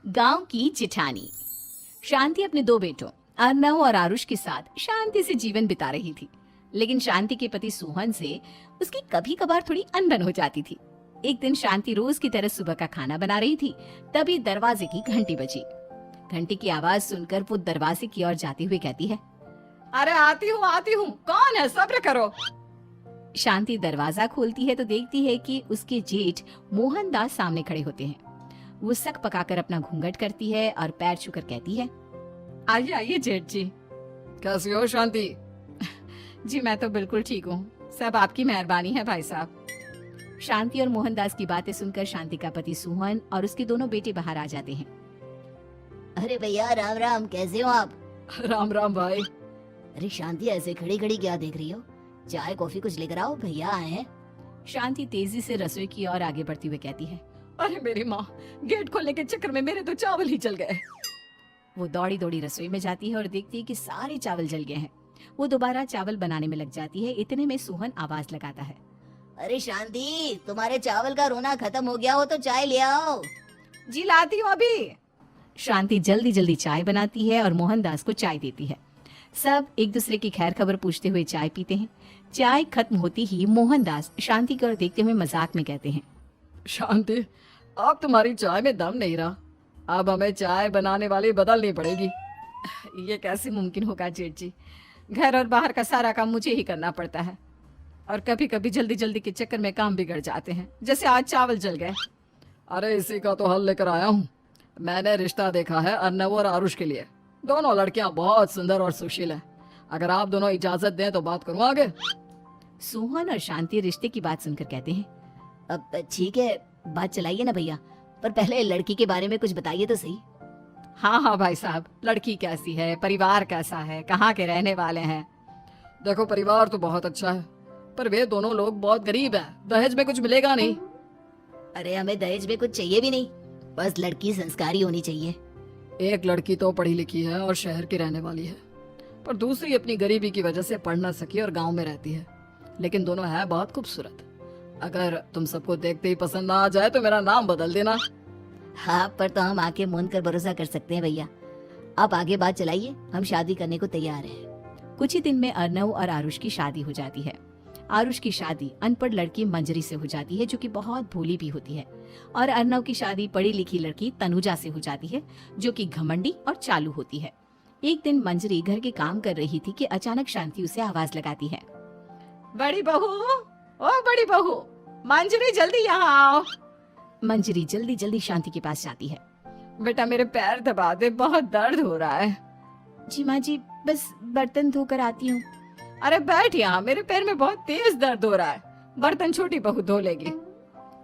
गांव की जिठानी। शांति अपने दो बेटों अर्नव और आरुष के साथ शांति से जीवन बिता रही थी, लेकिन शांति के पति सोहन से उसकी कभी कभार थोड़ी अनबन हो जाती थी। एक दिन शांति रोज की तरह सुबह का खाना बना रही थी, तभी दरवाजे की घंटी बजी। घंटी की आवाज सुनकर वो दरवाजे की ओर जाती हुई कहती है, अरे आती हूँ, कौन है? सब्र करो। शांति दरवाजा खोलती है तो देखती है कि उसके जेठ मोहनदास सामने खड़े होते हैं। वो सक पकाकर अपना घूंघट करती है और पैर छूकर कहती है, आइए आइए जेठ जी। कैसी हो शांति? जी मैं तो बिल्कुल ठीक हूँ, सब आपकी मेहरबानी है भाई साहब। शांति और मोहनदास की बातें सुनकर शांति का पति सोहन और उसके दोनों बेटे बाहर आ जाते हैं। अरे भैया राम राम, कैसे हो आप? राम राम भाई। अरे शांति, ऐसे खड़ी खड़ी क्या देख रही हो? चाय कॉफी कुछ लेकर आओ, भैया आए हैं। शांति तेजी से रसोई की ओर आगे बढ़ती हुई कहती है, अरे मेरी माँ, गेट खोलने के चक्कर में मेरे तो चावल ही जल गए। वो दौड़ी दौड़ी रसोई में जाती है और देखती है कि सारे चावल जल गए हैं। वो दोबारा चावल बनाने में लग जाती है। इतने में सोहन आवाज लगाता है, अरे शांति, तुम्हारे चावल का रोना खत्म हो गया हो तो चाय ले आओ। जी लाती हूँ अभी। शांति जल्दी जल्दी चाय बनाती है और मोहनदास को चाय देती है। सब एक दूसरे की खैर खबर पूछते हुए चाय पीते हैं। चाय खत्म होती ही मोहनदास शांति की ओर देखते हुए मजाक में कहते हैं, शांति, अब तुम्हारी चाय में दम नहीं रहा, अब हमें चाय बनाने वाली बदलनी पड़ेगी। ये कैसे मुमकिन होगा जेठ जी? घर और बाहर का सारा काम मुझे ही करना पड़ता है और कभी कभी जल्दी जल्दी के चक्कर में काम बिगड़ जाते हैं, जैसे आज चावल जल गए। अरे इसी का तो हल लेकर आया हूँ। मैंने रिश्ता देखा है अर्नव और आरुष के लिए। दोनों लड़कियां बहुत सुंदर और सुशील हैं। अगर आप दोनों इजाजत दें तो बात करूँ आगे। सोहन और शांति रिश्ते की बात सुनकर कहते हैं, अब ठीक है, बात चलाइए ना भैया, पर पहले लड़की के बारे में कुछ बताइए तो सही। हाँ हाँ भाई साहब, लड़की कैसी है, परिवार कैसा है, कहाँ के रहने वाले हैं? देखो, परिवार तो बहुत अच्छा है, पर वे दोनों लोग बहुत गरीब हैं। दहेज में कुछ मिलेगा नहीं। अरे हमें दहेज में कुछ चाहिए भी नहीं, बस लड़की संस्कारी होनी चाहिए। एक लड़की तो पढ़ी लिखी है और शहर की रहने वाली है, पर दूसरी अपनी गरीबी की वजह से पढ़ ना सकी और गांव में रहती है, लेकिन दोनों है बहुत खूबसूरत। अगर तुम सबको देखते ही पसंद ना आ जाए तो मेरा नाम बदल देना। हाँ, पर तो हम आके मूंद कर भरोसा कर सकते हैं भैया। आप आगे बात चलाइए, हम शादी करने को तैयार हैं। कुछ ही दिन में अर्नव और आरुष की शादी हो जाती है। आरुष की शादी अनपढ़ लड़की मंजरी से हो जाती है, जो कि बहुत भोली भी होती है, और अर्नव की शादी पढ़ी लिखी लड़की तनुजा से हो जाती है, जो कि घमंडी और चालू होती है। एक दिन मंजरी घर के काम कर रही थी कि अचानक शांति उसे आवाज लगाती है, बड़ी बहू, ओ बड़ी बहू, मंजरी जल्दी यहाँ आओ। मंजरी जल्दी जल्दी शांति के पास जाती है। बेटा मेरे पैर दबा दे, बहुत दर्द हो रहा है। जी माँ जी, बस बर्तन धोकर आती हूँ। अरे बैठ यहाँ, मेरे पैर में बहुत तेज दर्द हो रहा है, बर्तन छोटी बहू धो लेगी।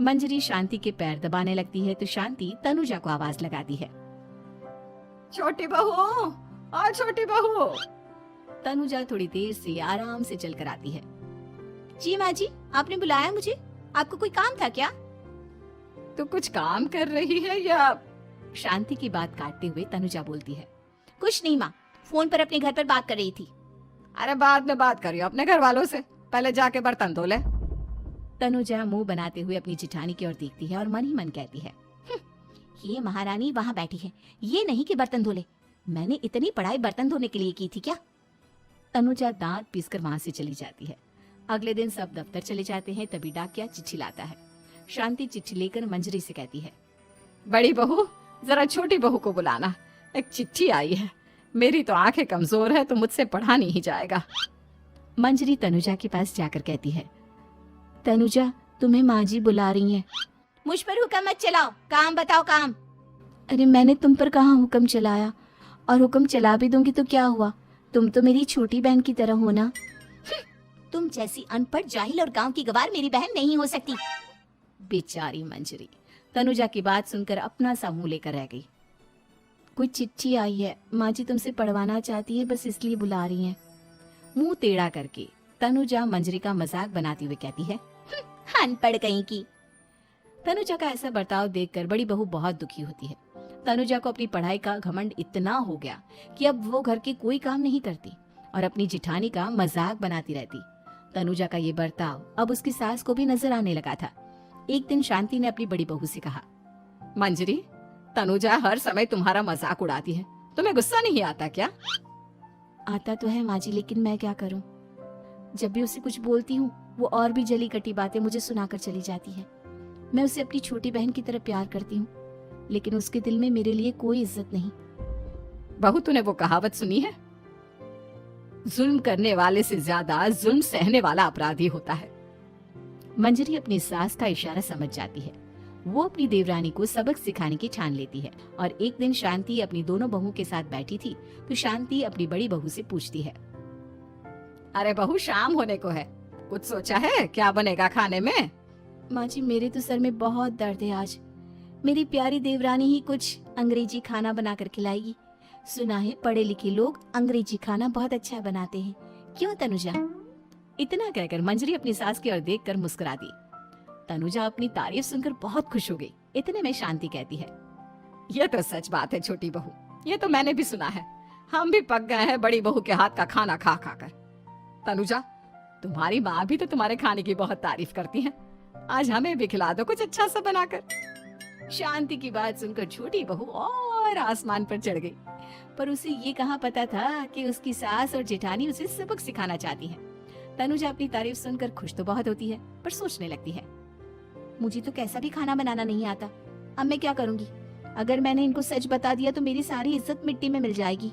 मंजरी शांति के पैर दबाने लगती है तो शांति तनुजा को आवाज लगाती है, छोटी बहू, आ छोटी बहू। तनुजा थोड़ी देर से आराम से चलकर आती है। जी माँ जी, आपने बुलाया मुझे? आपको कोई काम था क्या? तू कुछ काम कर रही है या? शांति की बात काटते हुए तनुजा बोलती है, कुछ नहीं माँ, फोन पर अपने घर पर बात कर रही थी। अरे बाद में बात करियो अपने घर वालों से, पहले जाके बर्तन धो ले। तनुजा मुंह बनाते हुए अपनी जिठानी की ओर देखती है और मन ही मन कहती है, ये महारानी वहाँ बैठी है, ये नहीं कि बर्तन धो ले। मैंने इतनी पढ़ाई बर्तन धोने के लिए की थी क्या? तनुजा दांत पीसकर वहाँ से चली जाती है। अगले दिन सब दफ्तर चले जाते हैं, तभी डाकिया चिट्ठी लाता है। शांति चिट्ठी लेकर मंजरी से कहती है, बड़ी बहू, जरा छोटी बहू को बुलाना, एक चिट्ठी आई है। मेरी तो आंखें कमजोर है तो मुझसे पढ़ा नहीं जाएगा। मंजरी तनुजा के पास जाकर कहती है, तनुजा, तुम्हें माँ जी बुला रही हैं। मुझ पर हुक्म मत चलाओ, काम बताओ काम। अरे मैंने तुम पर कहाँ हुक्म चलाया, और हुक्म चला भी दूंगी तो क्या हुआ, तुम तो मेरी छोटी बहन की तरह हो ना। तुम जैसी अनपढ़, जाहिल और गांव की गवार मेरी बहन नहीं हो सकती। बेचारी मंजरी तनुजा की बात सुनकर अपना सा मुंह लेकर रह गई। कोई चिट्ठी आई है, माँ जी तुमसे पढ़वाना चाहती है, बस इसलिए बुला रही हैं। मुंह टेढ़ा करके तनुजा मंजरी का मजाक बनाती हुए कहती है, अनपढ़ कहीं की। तनुजा का ऐसा बर्ताव देखकर बड़ी बहू बहुत दुखी होती है। तनुजा को अपनी पढ़ाई का घमंड इतना हो गया कि अब वो घर के कोई काम नहीं करती और अपनी जिठानी का मजाक बनाती रहती। तनुजा का ये बर्ताव अब उसकी सास को भी नजर आने लगा था। एक दिन शांति ने अपनी बड़ी बहू से कहा, मंजरी, तनुजा हर समय तुम्हारा मजाक उड़ाती है, तुम्हें गुस्सा नहीं आता क्या? आता तो है माँ जी, लेकिन मैं क्या करूं? जब भी उसे कुछ बोलती हूँ वो और भी जली कटी बातें मुझे सुनाकर चली जाती है। मैं उसे अपनी छोटी बहन की तरह प्यार करती हूँ, लेकिन उसके दिल में मेरे लिए कोई इज्जत नहीं। बहू, तूने वो कहावत सुनी है, जुल्म करने वाले से ज्यादा जुल्म सहने वाला अपराधी होता है। मंजरी अपनी सास का इशारा समझ जाती है। वो अपनी देवरानी को सबक सिखाने की ठान लेती है। और एक दिन शांति अपनी दोनों बहू के साथ बैठी थी तो शांति अपनी बड़ी बहू से पूछती है, अरे बहू, शाम होने को है, कुछ सोचा है क्या बनेगा खाने में? माँ जी, मेरे तो सर में बहुत दर्द है आज। मेरी प्यारी देवरानी ही कुछ अंग्रेजी खाना बना कर खिलाएगी। सुना है पढ़े लिखे लोग अंग्रेजी खाना बहुत अच्छा बनाते हैं, क्यों तनुजा? इतना कहकर मंजरी अपनी सास की ओर देखकर मुस्कुरा दी। तनुजा अपनी तारीफ सुनकर बहुत खुश हो गई। इतने में शांति कहती है, ये तो सच बात है छोटी बहू, ये तो मैंने भी सुना है। हम भी पक गए हैं बड़ी बहू के हाथ का खाना खा खा कर। तनुजा, तुम्हारी माँ भी तो तुम्हारे खाने की बहुत तारीफ करती है, आज हमें भी खिला दो कुछ अच्छा सा बनाकर। शांति की बात सुनकर छोटी बहू और आसमान पर चढ़ गई, पर उसे ये कहाँ पता था कि उसकी सास और जेठानी उसे सबक सिखाना चाहती है। तनुजा अपनी तारीफ सुनकर खुश तो बहुत होती है, पर सोचने लगती है, मुझे तो कैसा भी खाना बनाना नहीं आता, अब मैं क्या करूंगी? अगर मैंने इनको सच बता दिया तो मेरी सारी इज्जत मिट्टी में मिल जाएगी।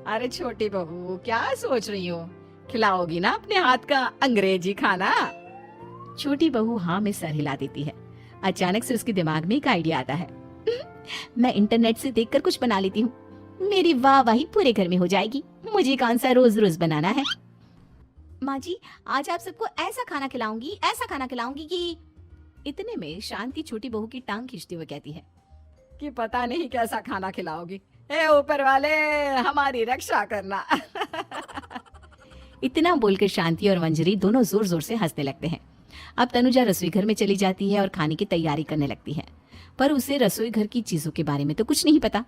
अरे छोटी बहू, क्या सोच रही हो? खिलाओगी ना अपने हाथ का अंग्रेजी खाना? छोटी बहू हाँ में सर हिला देती है। अचानक से उसके दिमाग में एक आइडिया आता है। मैं इंटरनेट से देखकर कुछ बना लेती हूँ, मेरी वाहवाही पूरे घर में हो जाएगी। मुझे कौन सा रोज रोज बनाना है। माँ जी, आज आप सबको ऐसा खाना खिलाऊंगी, ऐसा खाना खिलाऊंगी कि। इतने में शांति छोटी बहू की टांग खींचते हुए कहती है कि पता नहीं कैसा खाना खिलाओगी, ए ऊपर वाले हमारी रक्षा करना। इतना बोलकर शांति और मंजरी दोनों जोर जोर से हंसने लगते हैं। अब तनुजा रसोई घर में चली जाती है और खाने की तैयारी करने लगती है, पर उसे रसोई घर की चीजों के बारे में तो कुछ नहीं पता।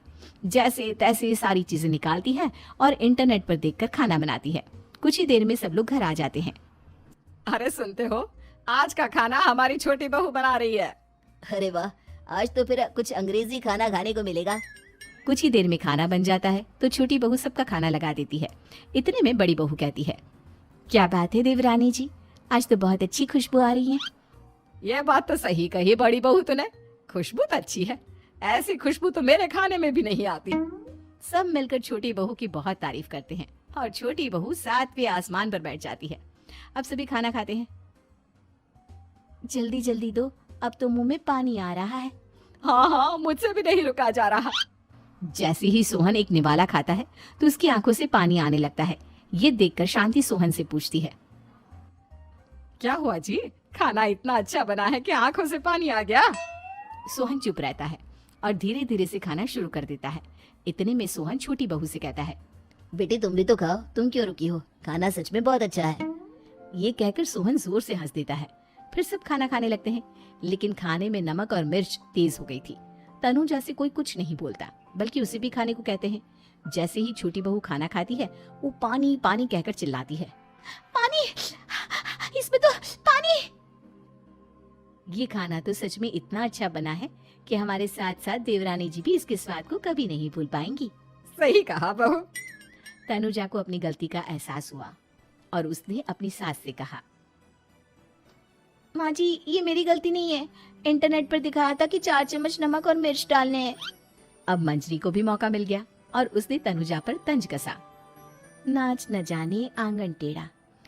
जैसे तैसे सारी चीजें निकालती है और इंटरनेट पर देखकर खाना बनाती है। कुछ ही देर में सब लोग घर आ जाते हैं। अरे सुनते हो, आज का खाना हमारी छोटी बहू बना रही है। अरे वाह, आज तो फिर कुछ अंग्रेजी खाना खाने को मिलेगा। कुछ ही देर में खाना बन जाता है तो छोटी बहू सबका खाना लगा देती है। इतने में बड़ी बहू कहती है, क्या बात है देवरानी जी, आज तो बहुत अच्छी खुशबू आ रही है। ये बात तो सही कही बड़ी बहू तूने, खुशबू तो अच्छी है, ऐसी खुशबू तो मेरे खाने में भी नहीं आती। सब मिलकर छोटी बहू की बहुत तारीफ करते हैं और छोटी बहू सातवें आसमान पर बैठ जाती है। अब सभी खाना खाते हैं। जल्दी जल्दी दो, अब तो मुंह में पानी आ रहा है। हाँ हाँ, मुझसे भी नहीं रुका जा रहा। जैसे ही सोहन एक निवाला खाता है तो उसकी आंखों से पानी आने लगता है। ये देखकर शांति सोहन से पूछती है, क्या हुआ जी, खाना इतना अच्छा बना है कि आंखों से पानी आ गया? सोहन चुप रहता है और धीरे धीरे से खाना शुरू कर देता है। इतने में सोहन छोटी बहू से कहता है, बेटी तुम भी तो खाओ, तुम क्यों रुकी हो? खाना सच में बहुत अच्छा है। ये कहकर सोहन जोर से हंस देता है। फिर सब खाना खाने लगते हैं, लेकिन खाने में नमक और मिर्च तेज हो गई थी। तनुजा से कोई कुछ नहीं बोलता, बल्कि उसे भी खाने को कहते हैं। जैसे ही छोटी बहू खाना खाती है वो पानी पानी कहकर चिल्लाती है, पानी, इसमें तो पानी। ये खाना तो सच में इतना अच्छा बना है कि हमारे साथ साथ देवरानी जी भी इसके स्वाद को कभी नहीं भूल पाएंगी। सही कहा बहू। तनुजा को अपनी गलती का एहसास हुआ और उसने अपनी सास से कहा, माँ जी ये मेरी गलती नहीं है, इंटरनेट पर दिखाया था कि 4 चम्मच नमक और मिर्च डालने हैं। अब मंजरी को भी मौका मिल गया और उसने तनुजा पर तंज कसा, नाच न जाने आंगन टेढ़ा,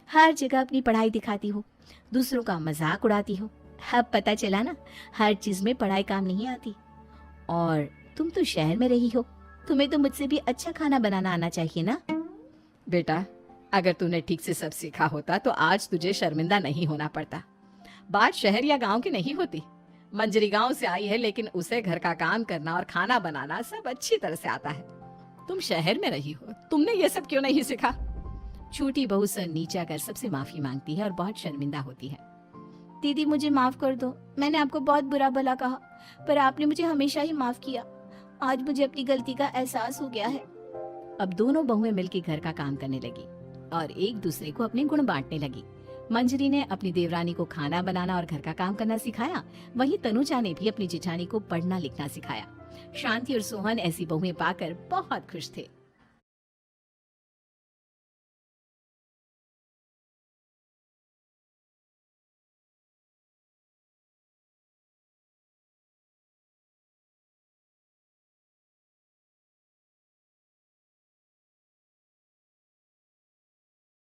हर जगह अपनी पढ़ाई दिखाती हो, दूसरों का मजाक उड़ाती हो। अब पता चला ना, हर चीज में पढ़ाई काम नहीं आती। और तुम तो शहर में रही हो, तुम्हें तो मुझसे भी अच्छा खाना बनाना आना चाहिए ना। बेटा, अगर तूने ठीक से सब सीखा होता तो आज तुझे शर्मिंदा नहीं होना पड़ता। बात शहर या गांव की नहीं होती। मंजरी गांव से आई है, लेकिन उसे घर का काम करना और खाना बनाना सब अच्छी तरह से आता है। तुम शहर में रही हो, तुमने ये सब क्यों नहीं सीखा? छोटी बहू सर नीचा कर सबसे माफी मांगती है और बहुत शर्मिंदा होती है। दीदी मुझे माफ कर दो, मैंने आपको बहुत बुरा भला कहा, पर आपने मुझे हमेशा ही माफ किया। आज मुझे अपनी गलती का एहसास हो गया है। अब दोनों बहुएं मिलकर घर का काम करने लगी और एक दूसरे को अपने गुण बांटने लगी। मंजरी ने अपनी देवरानी को खाना बनाना और घर का काम करना सिखाया, वहीं तनुजा ने भी अपनी जिठानी को पढ़ना लिखना सिखाया। शांति और सोहन ऐसी बहुएं पाकर बहुत खुश थे।